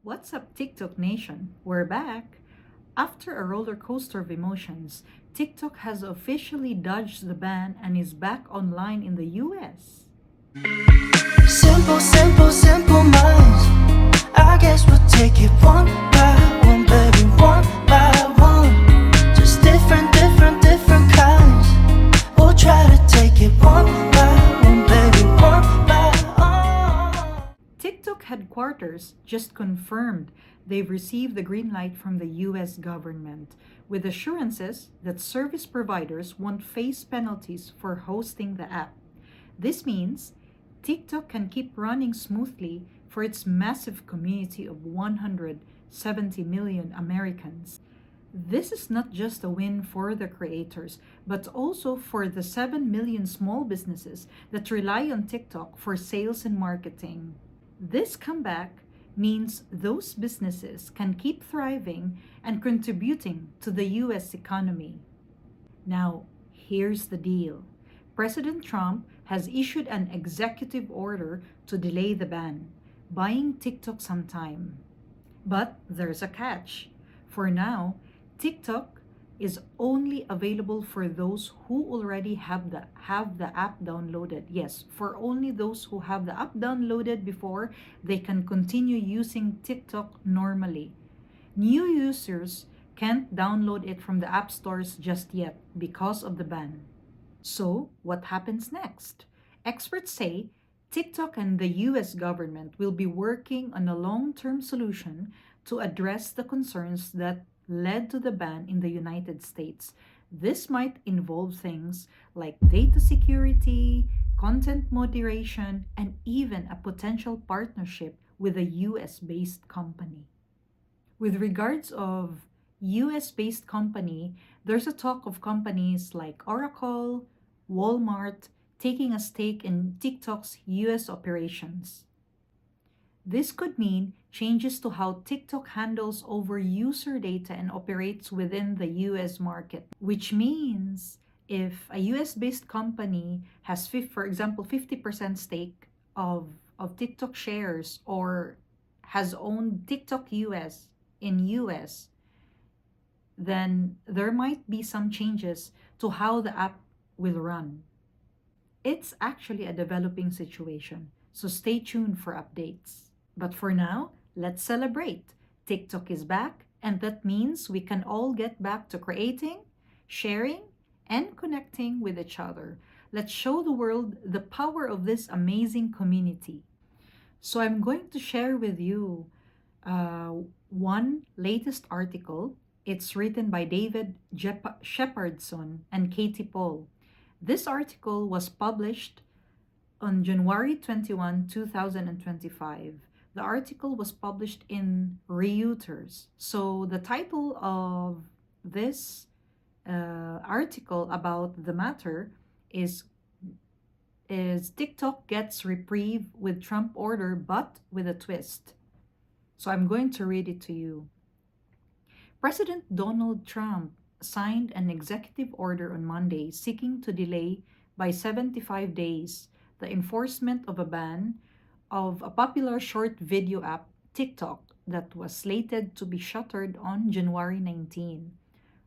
What's up, TikTok Nation? We're back. After a roller coaster of emotions, TikTok has officially dodged the ban and is back online in the US. Simple, simple, simple minds. I guess we'll take it one by one, baby, one by one. Just different, different, different kinds. We'll try to take it one by one, baby, one by one. TikTok headquarters just confirmed they've received the green light from the US government with assurances that service providers won't face penalties for hosting the app. This means TikTok can keep running smoothly for its massive community of 170 million Americans. This is not just a win for the creators, but also for the 7 million small businesses that rely on TikTok for sales and marketing. This comeback means those businesses can keep thriving and contributing to the US economy. Now, here's the deal. President Trump has issued an executive order to delay the ban, buying TikTok some time. But there's a catch. For now, TikTok is only available for those who already have the app downloaded. Yes, for only those who have the app downloaded before they can continue using TikTok normally. New users can't download it from the app stores just yet because of the ban. So, what happens next? Experts say TikTok and the US government will be working on a long term solution to address the concerns that led to the ban in the United States. This might involve things like data security, content moderation, and even a potential partnership with a US based company. With regards of US based company, there's a talk of companies like Oracle, Walmart taking a stake in TikTok's US operations. This could mean changes to how TikTok handles over user data and operates within the US market, which means if a US based company has, for example, 50% stake of TikTok shares or has owned TikTok US in US, then there might be some changes to how the app will run. It's actually a developing situation, so stay tuned for updates. But for now, let's celebrate. TikTok is back, and that means we can all get back to creating, sharing, and connecting with each other. Let's show the world the power of this amazing community. So, I'm going to share with you uh, one latest article. It's written by David Shepardson and Katie Paul. This article was published on January 21, 2025. The article was published in Reuters. So the title of this article about the matter is is TikTok gets reprieve with Trump order, but with a twist. So I'm going to read it to you. President Donald Trump signed an executive order on Monday seeking to delay by 75 days the enforcement of a ban of a popular short video app, TikTok, that was slated to be shuttered on January 19.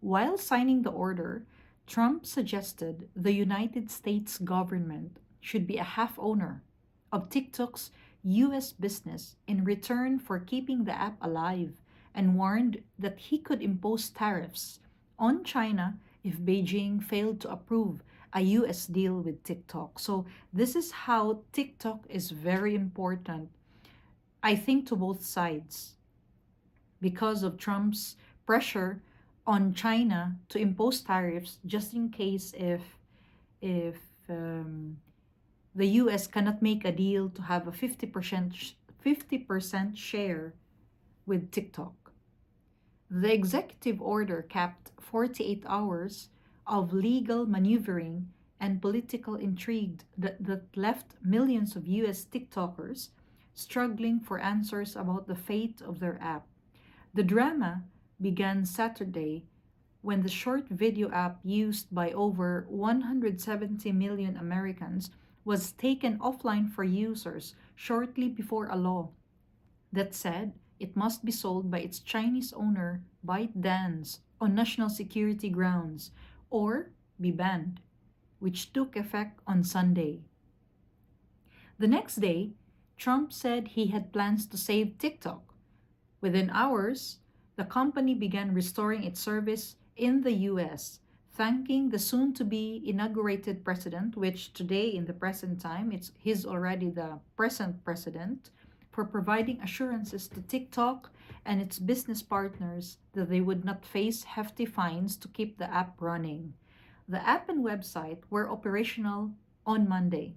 While signing the order, Trump suggested the United States government should be a half owner of TikTok's US business in return for keeping the app alive and warned that he could impose tariffs on China if Beijing failed to approve a US deal with TikTok. So, this is how TikTok is very important, I think, to both sides because of Trump's pressure on China to impose tariffs just in case if the US cannot make a deal to have a 50% share with TikTok. The executive order capped 48 hours of legal maneuvering and political intrigue that left millions of US TikTokers struggling for answers about the fate of their app. The drama began Saturday when the short video app used by over 170 million Americans was taken offline for users shortly before a law that said it must be sold by its Chinese owner, ByteDance, on national security grounds, or be banned, which took effect on Sunday. The next day, Trump said he had plans to save TikTok. Within hours, the company began restoring its service in the US, thanking the soon to be inaugurated president, which today in the present time, he's already the present president, for providing assurances to TikTok and its business partners that they would not face hefty fines to keep the app running. The app and website were operational on Monday,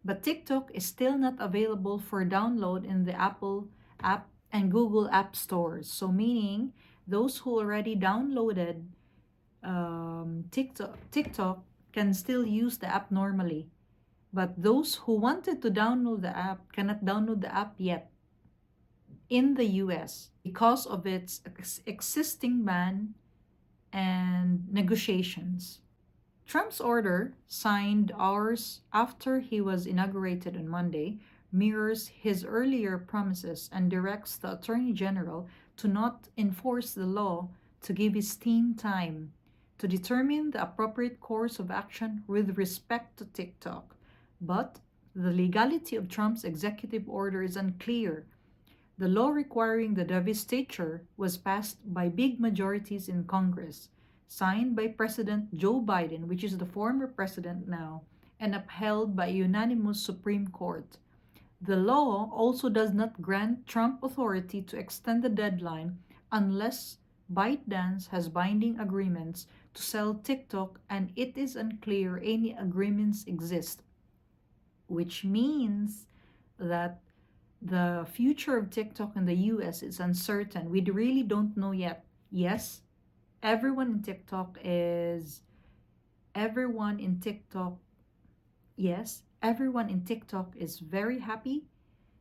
but TikTok is still not available for download in the Apple app and Google app stores. So, meaning those who already downloaded TikTok can still use the app normally. But those who wanted to download the app cannot download the app yet in the US because of its existing ban and negotiations. Trump's order, signed hours after he was inaugurated on Monday, mirrors his earlier promises and directs the Attorney General to not enforce the law, to give his team time to determine the appropriate course of action with respect to TikTok. But the legality of Trump's executive order is unclear. The law requiring the divestiture was passed by big majorities in Congress, signed by President Joe Biden, which is the former president now, and upheld by a unanimous Supreme Court. The law also does not grant Trump authority to extend the deadline unless ByteDance has binding agreements to sell TikTok, and it is unclear any agreements exist, which means that the future of TikTok in the US is uncertain. We really don't know yet. Yes, everyone in TikTok is everyone in TikTok yes, everyone in TikTok is very happy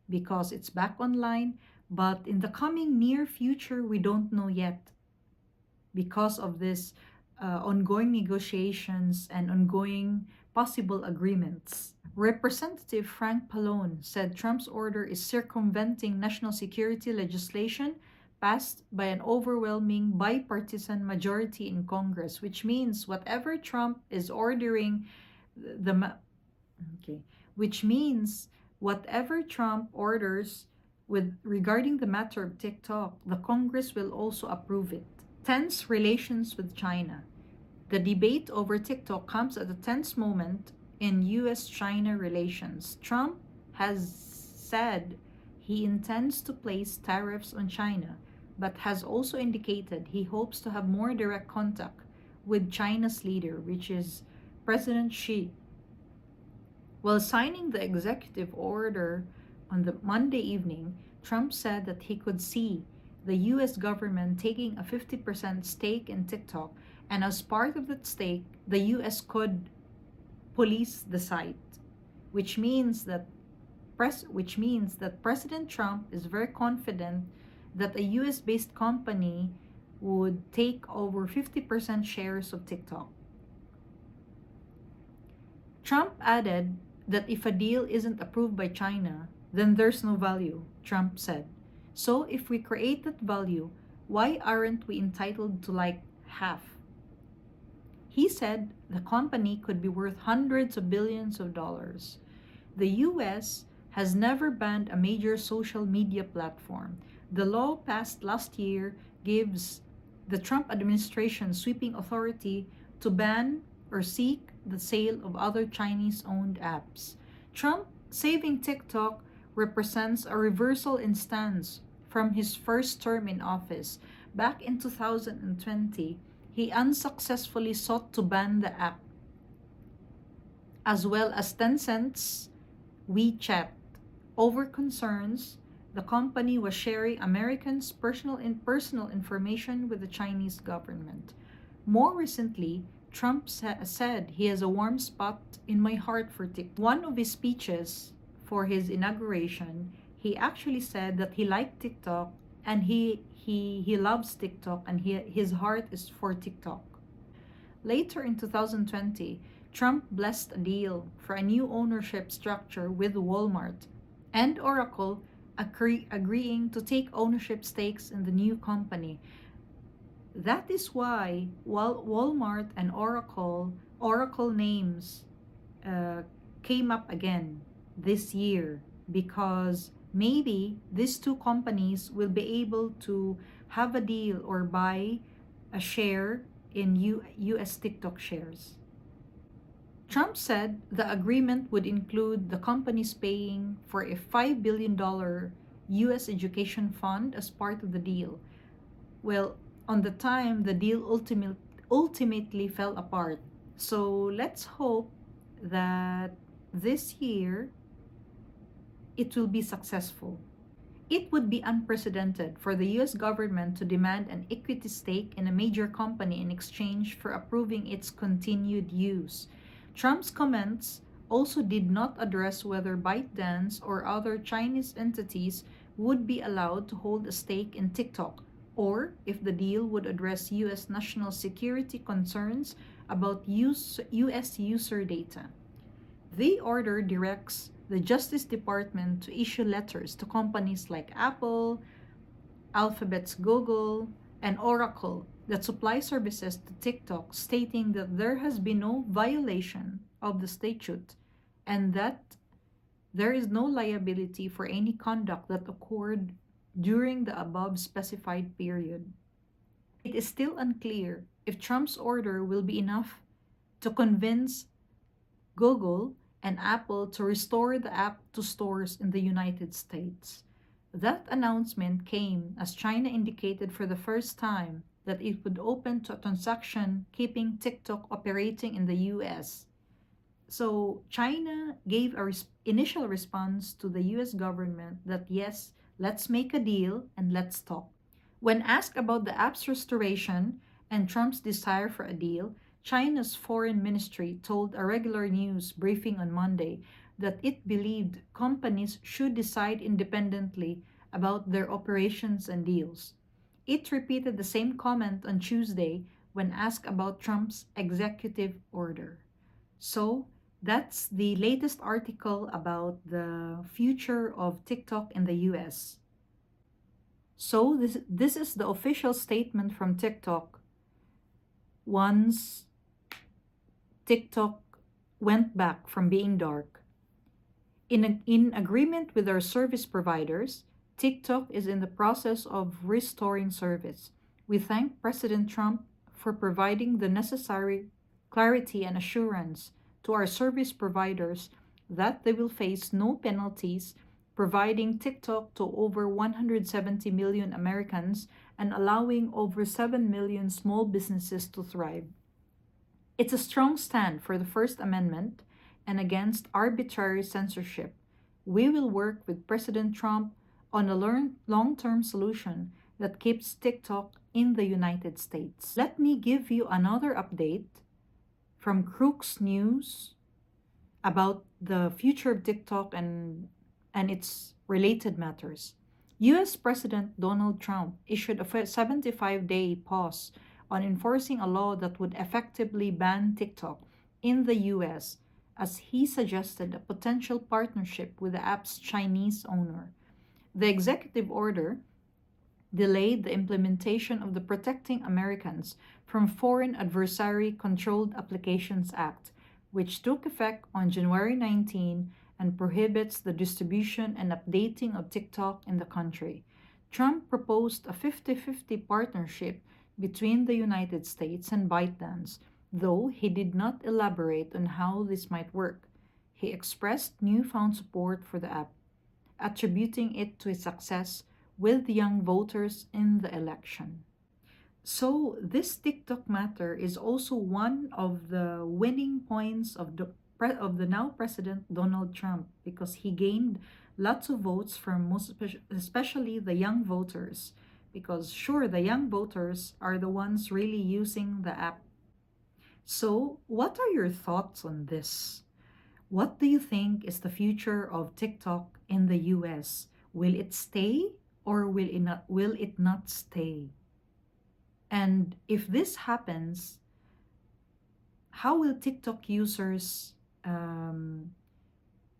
because it's back online, but in the coming near future we don't know yet because of this ongoing negotiations and ongoing possible agreements. Representative Frank Pallone said Trump's order is circumventing national security legislation passed by an overwhelming bipartisan majority in Congress, which means whatever Trump is ordering, the okay, which means whatever Trump orders with regarding the matter of TikTok, the Congress will also approve it. Tense relations with China. The debate over TikTok comes at a tense moment in US China relations. Trump has said he intends to place tariffs on China, but has also indicated he hopes to have more direct contact with China's leader, which is President Xi. While signing the executive order on the Monday evening, Trump said that he could see the US government taking a 50% stake in TikTok, and as part of that stake, the US could police the site, which means that President Trump is very confident that a US-based company would take over 50% shares of TikTok. Trump added that if a deal isn't approved by China, then there's no value, Trump said. So if we create that value, why aren't we entitled to like half? He said the company could be worth hundreds of billions of dollars. The US has never banned a major social media platform. The law passed last year gives the Trump administration sweeping authority to ban or seek the sale of other Chinese-owned apps. Trump saving TikTok represents a reversal in stance from his first term in office. Back in 2020, he unsuccessfully sought to ban the app, as well as Tencent's WeChat, over concerns the company was sharing Americans' personal information with the Chinese government. More recently, Trump said he has a warm spot in my heart for TikTok. One of his speeches for his inauguration, he actually said that he liked TikTok and he loves TikTok and his heart is for TikTok. Later in 2020, Trump blessed a deal for a new ownership structure with Walmart and Oracle agreeing to take ownership stakes in the new company. That is why Walmart and Oracle names uh, came up again this year, because maybe these two companies will be able to have a deal or buy a share in US TikTok shares. Trump said the agreement would include the companies paying for a $5 billion US education fund as part of the deal. Well, on the time, the deal ultimately fell apart. So let's hope that this year it will be successful. It would be unprecedented for the US government to demand an equity stake in a major company in exchange for approving its continued use. Trump's comments also did not address whether ByteDance or other Chinese entities would be allowed to hold a stake in TikTok, or if the deal would address US national security concerns about US user data. The order directs the Justice Department to issue letters to companies like Apple, Alphabet's Google, and Oracle that supply services to TikTok, stating that there has been no violation of the statute and that there is no liability for any conduct that occurred during the above specified period. It is still unclear if Trump's order will be enough to convince Google and Apple to restore the app to stores in the United States. That announcement came as China indicated for the first time that it would open to a transaction keeping TikTok operating in the US. So China gave a initial response to the US government that yes, let's make a deal and let's talk. When asked about the app's restoration and Trump's desire for a deal, China's foreign ministry told a regular news briefing on Monday that it believed companies should decide independently about their operations and deals. It repeated the same comment on Tuesday when asked about Trump's executive order. So, that's the latest article about the future of TikTok in the US. So, this is the official statement from TikTok once TikTok went back from being dark. In agreement with our service providers, TikTok is in the process of restoring service. We thank President Trump for providing the necessary clarity and assurance to our service providers that they will face no penalties, providing TikTok to over 170 million Americans and allowing over 7 million small businesses to thrive. It's a strong stand for the First Amendment and against arbitrary censorship. We will work with President Trump on a long term solution that keeps TikTok in the United States. Let me give you another update from Crooks News about the future of TikTok and its related matters. US President Donald Trump issued a 75-day pause on enforcing a law that would effectively ban TikTok in the US, as he suggested a potential partnership with the app's Chinese owner. The executive order delayed the implementation of the Protecting Americans from Foreign Adversary Controlled Applications Act, which took effect on January 19 and prohibits the distribution and updating of TikTok in the country. Trump proposed a 50-50 partnership between the United States and ByteDance, though he did not elaborate on how this might work. He expressed newfound support for the app, attributing it to its success with young voters in the election. So, this TikTok matter is also one of the winning points of the now President Donald Trump, because he gained lots of votes from especially the young voters, because sure, the young voters are the ones really using the app. So, what are your thoughts on this? What do you think is the future of TikTok in the US? Will it stay or will it not stay? And if this happens, how will TikTok users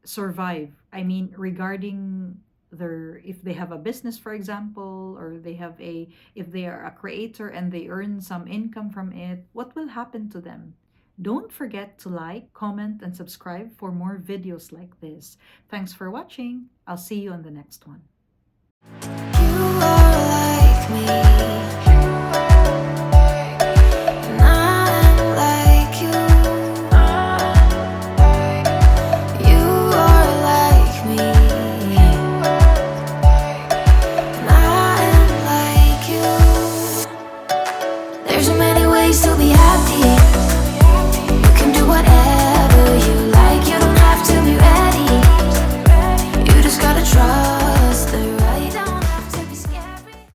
survive? I mean, regarding their if they have a business, for example, or they have a if they are a creator and they earn some income from it, what will happen to them? Don't forget to like, comment, and subscribe for more videos like this. Thanks for watching. I'll see you on the next one. You are like me, and I'm like you. You are like me, and I'm like you. There's so many ways to be happy.